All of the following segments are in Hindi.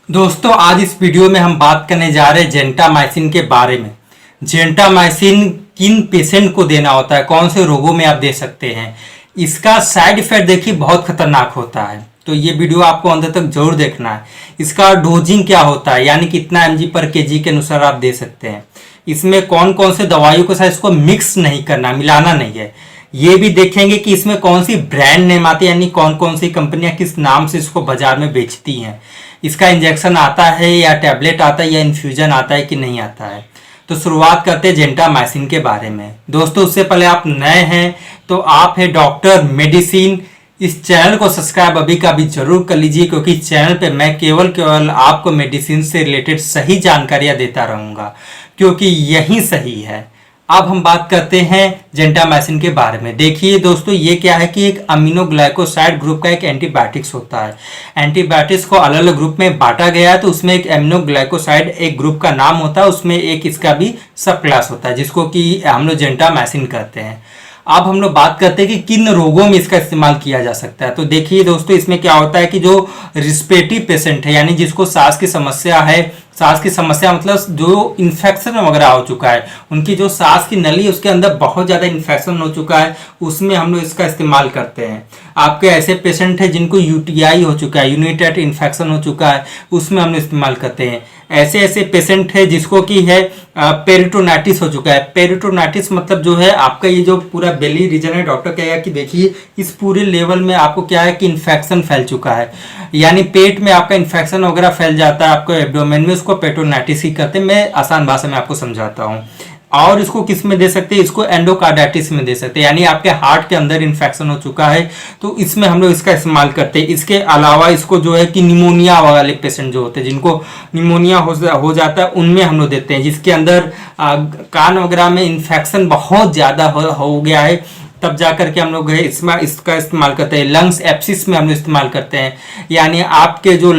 दोस्तों आज इस वीडियो में हम बात करने जा रहे हैं जेंटामाइसिन के बारे में। जेंटामाइसिन किन पेशेंट को देना होता है, कौन से रोगों में आप दे सकते हैं, इसका साइड इफेक्ट देखिए बहुत खतरनाक होता है। तो ये वीडियो आपको अंत तक जरूर देखना है। इसका डोजिंग क्या होता है, यानी कितना mg पर kg के अनुसार आप दे सकते हैं। इसमें कौन कौन से दवाइयों के साथ इसको मिक्स नहीं करना, मिलाना नहीं है। ये भी देखेंगे कि इसमें कौन सी ब्रांड नेम आती है, यानी कौन कौन सी कंपनियां किस नाम से इसको बाजार में बेचती हैं। इसका इंजेक्शन आता है या टैबलेट आता है या इन्फ्यूजन आता है कि नहीं आता है। तो शुरुआत करते हैं जेंटामाइसिन के बारे में। दोस्तों उससे पहले आप नए हैं तो आप है डॉक्टर मेडिसिन, इस चैनल को सब्सक्राइब अभी का भी जरूर कर लीजिए, क्योंकि इस चैनल पे मैं केवल आपको मेडिसिन से रिलेटेड सही जानकारियां देता रहूंगा, क्योंकि यही सही है। अब हम बात करते हैं जेंटामाइसिन के बारे में। देखिए दोस्तों, ये क्या है कि एक अमीनोग्लाइकोसाइड ग्रुप का एक एंटीबायोटिक्स होता है। एंटीबायोटिक्स को अलग अलग ग्रुप में बांटा गया है, तो उसमें एक अमीनोग्लाइकोसाइड एक ग्रुप का नाम होता है, उसमें एक इसका भी सब क्लास होता है जिसको कि हम लोग जेंटामाइसिन कहते हैं। अब हम लोग बात करते हैं कि किन रोगों में इसका इस्तेमाल किया जा सकता है। तो देखिए दोस्तों, इसमें क्या होता है कि जो रिस्पिरेटरी पेशेंट है, यानी जिसको सांस की समस्या है, सांस की समस्या मतलब जो इन्फेक्शन वगैरह हो चुका है, उनकी जो सांस की नली है उसके अंदर बहुत ज़्यादा इन्फेक्शन हो चुका है, उसमें हम लोग इसका इस्तेमाल करते हैं। आपके ऐसे पेशेंट हैं जिनको यूटीआई हो चुका है, यूरिनरी ट्रैक्ट इन्फेक्शन हो चुका है, उसमें हम लोग इस्तेमाल करते हैं। ऐसे ऐसे पेशेंट है जिसको कि है पेरिटोनाइटिस हो चुका है। पेरिटोनाइटिस मतलब जो है आपका ये जो पूरा बेली रीजन है, डॉक्टर कहेगा कि देखिए इस पूरे लेवल में आपको क्या है कि इन्फेक्शन फैल चुका है, यानी पेट में आपका इन्फेक्शन वगैरह फैल जाता है आपको एब्डोमेन में, उसको पेरिटोनाइटिस ही कहते हैं। मैं आसान भाषा में आपको समझाता हूँ। और इसको किस में दे सकते हैं, इसको एंडोकार्डाइटिस में दे सकते हैं, यानी आपके हार्ट के अंदर इन्फेक्शन हो चुका है, तो इसमें हम लोग इसका इस्तेमाल करते हैं। इसके अलावा इसको जो है कि निमोनिया वाले पेशेंट जो होते हैं, जिनको निमोनिया हो जाता है, उनमें हम लोग देते हैं। जिसके अंदर कान वगैरह में इन्फेक्शन बहुत ज़्यादा हो गया है, तब जा करके हम लोग इसका इस्तेमाल करते हैं। लंग्स एप्सिस में हम लोग इस्तेमाल करते हैं, यानी आपके जो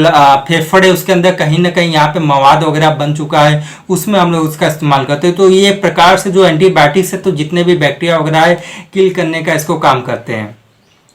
फेफड़े उसके अंदर कहीं ना कहीं यहाँ पे मवाद वगैरह बन चुका है, उसमें हम लोग उसका इस्तेमाल करते हैं। तो ये प्रकार से जो एंटीबायोटिक्स है, तो जितने भी बैक्टीरिया वगैरह है किल करने का इसको काम करते हैं।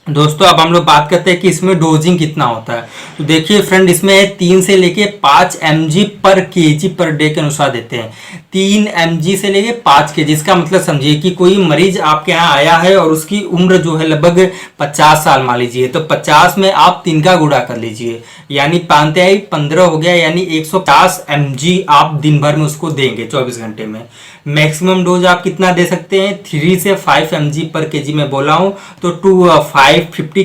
दोस्तों अब हम लोग बात करते हैं कि इसमें डोजिंग कितना होता है। तो देखिए फ्रेंड, इसमें 3 से लेके 5 mg पर kg पर डे के अनुसार देते हैं। 3 mg से लेके 5 kg, इसका मतलब समझिए कि कोई मरीज आपके यहाँ आया है और उसकी उम्र जो है लगभग 50 साल मान लीजिए, तो 50 में आप 3 का गुणा कर लीजिए, यानी 5×3 15 हो गया, यानी 150 mg आप दिन भर में उसको देंगे 24 घंटे में। मैक्सिमम डोज आप कितना दे सकते हैं, 3 से 5 mg पर kg में बोला हूँ। तो 50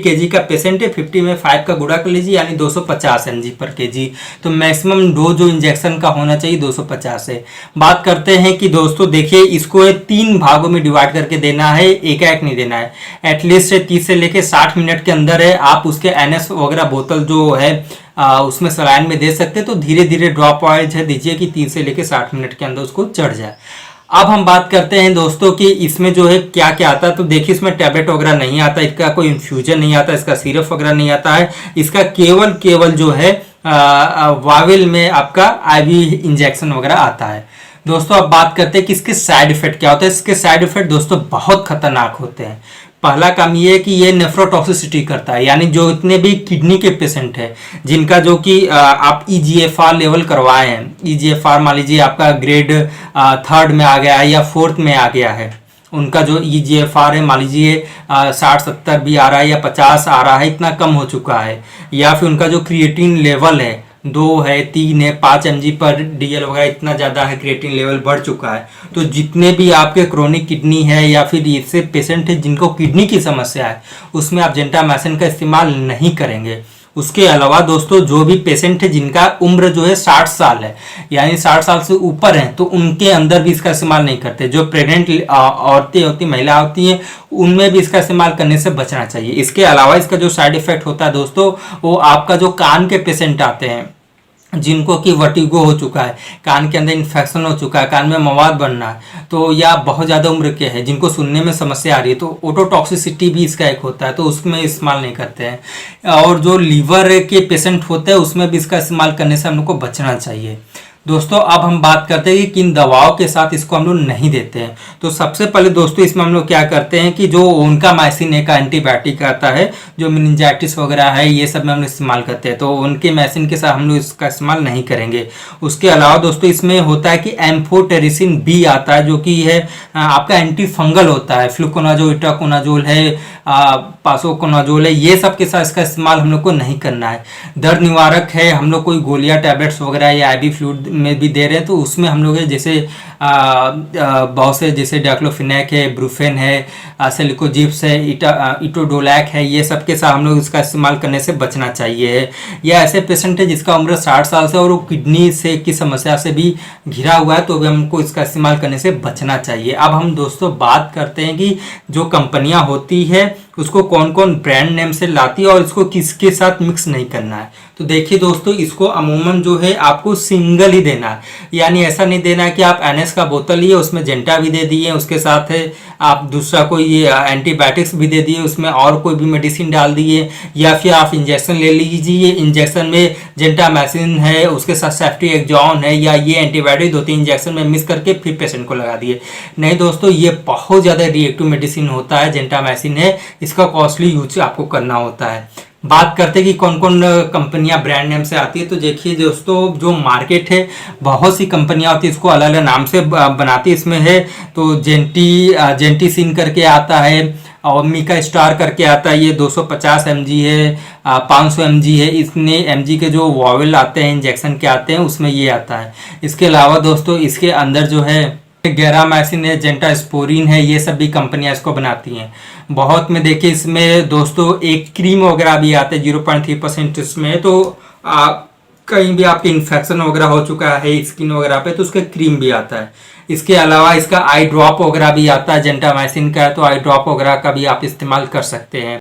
kg का पेशेंट है, 50 में 5 का गुणा कर लीजिए, यानी 250 mg पर kg। तो मैक्सिमम डोज जो इंजेक्शन का होना चाहिए 250 है। बात करते हैं कि दोस्तों देखिए, इसको 3 भागों में डिवाइड करके देना है, एक नहीं देना है। एटलीस्ट 30 से लेके 60 मिनट के अंदर है आप उसके NS वगैरह बोतल जो है उसमें सलाइन में दे सकते हैं। तो धीरे धीरे ड्रॉप वाइज है दीजिए कि 30 से लेके 60 मिनट के अंदर उसको चढ़ जाए। अब हम बात करते हैं दोस्तों कि इसमें जो है क्या क्या आता है। तो देखिए, इसमें टैबलेट वगैरह नहीं आता, इसका कोई इन्फ्यूजन नहीं आता, इसका सिरप वगैरह नहीं आता है। इसका केवल जो है वाविल में आपका IV इंजेक्शन वगैरह आता है। दोस्तों अब बात करते हैं कि इसके साइड इफेक्ट क्या होता है। इसके साइड इफेक्ट दोस्तों बहुत खतरनाक होते हैं। पहला काम ये है कि ये नेफ्रोटॉक्सिसिटी करता है, यानी जो इतने भी किडनी के पेशेंट है जिनका जो कि आप EGFR लेवल करवाए हैं, EGFR मान लीजिए आपका ग्रेड 3rd में आ गया है या 4th में आ गया है, उनका जो EGFR है मान लीजिए 60-70 भी आ रहा है या 50 आ रहा है, इतना कम हो चुका है, या फिर उनका जो क्रिएटिन लेवल है 2 है, 3 है, 5 mg पर DL वगैरह इतना ज़्यादा है, क्रिएटिन लेवल बढ़ चुका है। तो जितने भी आपके क्रोनिक किडनी है या फिर ऐसे पेशेंट है जिनको किडनी की समस्या है, उसमें आप जेंटामाइसिन का इस्तेमाल नहीं करेंगे। उसके अलावा दोस्तों जो भी पेशेंट है जिनका उम्र जो है 60 साल है, यानी 60 साल से ऊपर है, तो उनके अंदर भी इसका इस्तेमाल नहीं करते। जो प्रेग्नेंट औरतें होती, महिला होती हैं, उनमें भी इसका इस्तेमाल करने से बचना चाहिए। इसके अलावा इसका जो साइड इफेक्ट होता है दोस्तों, वो आपका जो कान के पेशेंट आते हैं जिनको कि वर्टिगो हो चुका है, कान के अंदर इन्फेक्शन हो चुका है, कान में मवाद बनना है, तो या बहुत ज़्यादा उम्र के हैं जिनको सुनने में समस्या आ रही है, तो ओटोटॉक्सिसिटी भी इसका एक होता है, तो उसमें इस्तेमाल नहीं करते हैं। और जो लीवर के पेशेंट होते हैं उसमें भी इसका इस्तेमाल करने से हम लोग को बचना चाहिए। दोस्तों अब हम बात करते हैं कि किन दवाओं के साथ इसको हम लोग नहीं देते हैं। तो सबसे पहले दोस्तों इसमें हम लोग क्या करते हैं कि जो ओनकामाइसिन एक एंटीबायोटिक आता है, जो मेनिंजाइटिस वगैरह है ये सब में हम लोग इस्तेमाल करते हैं, तो ओनकामाइसिन के साथ हम लोग इसका इस्तेमाल नहीं करेंगे। उसके अलावा दोस्तों इसमें होता है कि एम्फोटेरिसिन बी आता है, जो कि है आपका एंटी फंगल होता है। फ्लुकोनाजोल, इटाकोनाजोल है, पासोकोनाजोल है, ये सब के साथ इसका इस्तेमाल हम लोग को नहीं करना है। दर्द निवारक है, हम लोग कोई गोलियां टैबलेट्स वगैरह या आईवी फ्लूइड में भी दे रहे हैं तो उसमें हम लोग जैसे बहुत से जैसे डाइक्लोफिनेक है, ब्रूफेन है, सेलिकोजिप्स है, इटोडोलैक है, ये सब के साथ हम लोग इसका इस्तेमाल करने से बचना चाहिए। या ऐसे पेशेंट है जिसका उम्र 60 साल से और वो किडनी से की समस्या से भी घिरा हुआ है तो भी हमको इसका इस्तेमाल करने से बचना चाहिए। अब हम दोस्तों बात करते हैं कि जो कंपनियां होती है उसको कौन कौन ब्रांड नेम से लाती है और इसको किसके साथ मिक्स नहीं करना है। तो देखिए दोस्तों, इसको अमूमन जो है आपको सिंगल ही देना है, यानी ऐसा नहीं देना है कि आप एनएस का बोतल लिए उसमें जेंटा भी दे दिए, उसके साथ है आप दूसरा कोई एंटीबायोटिक्स भी दे दिए, उसमें और कोई भी मेडिसिन डाल दिए, या फिर आप इंजेक्शन ले लीजिए, इंजेक्शन में जेंटामाइसिन है उसके साथ सेफ्ट्रिएक्सोन है या ये एंटीबायोटिक 2-3 इंजेक्शन में मिक्स करके फिर पेशेंट को लगा दिए। नहीं दोस्तों, ये बहुत ज़्यादा रिएक्टिव मेडिसिन होता है, जेंटामाइसिन है, इसका कॉस्टली यूज आपको करना होता है। बात करते हैं कि कौन कौन कंपनियां ब्रांड नेम से आती है। तो देखिए दोस्तों, जो मार्केट है बहुत सी कंपनियां होती है, इसको अलग अलग नाम से बनाती है। इसमें है तो जेंटीसिन करके आता है, और मिका स्टार करके आता है, ये 250 mg है, 500 mg है। इसमें mg के जो वॉवेल आते हैं इंजेक्शन के आते हैं उसमें ये आता है। इसके अलावा दोस्तों इसके अंदर जो है गेरामाइसिन है, जेंटास्पोरिन है, ये सब भी कंपनियां इसको बनाती हैं। बहुत में देखिए इसमें दोस्तों एक क्रीम वगैरह भी आते हैं 0.3% इसमें, तो कहीं भी आपके इन्फेक्शन वगैरह हो चुका है स्किन वगैरह पे तो उसका क्रीम भी आता है। इसके अलावा इसका आई ड्रॉप वगैरह भी आता है, जेंटामाइसिन का है, तो आई ड्रॉप वगैरह का भी आप इस्तेमाल कर सकते हैं।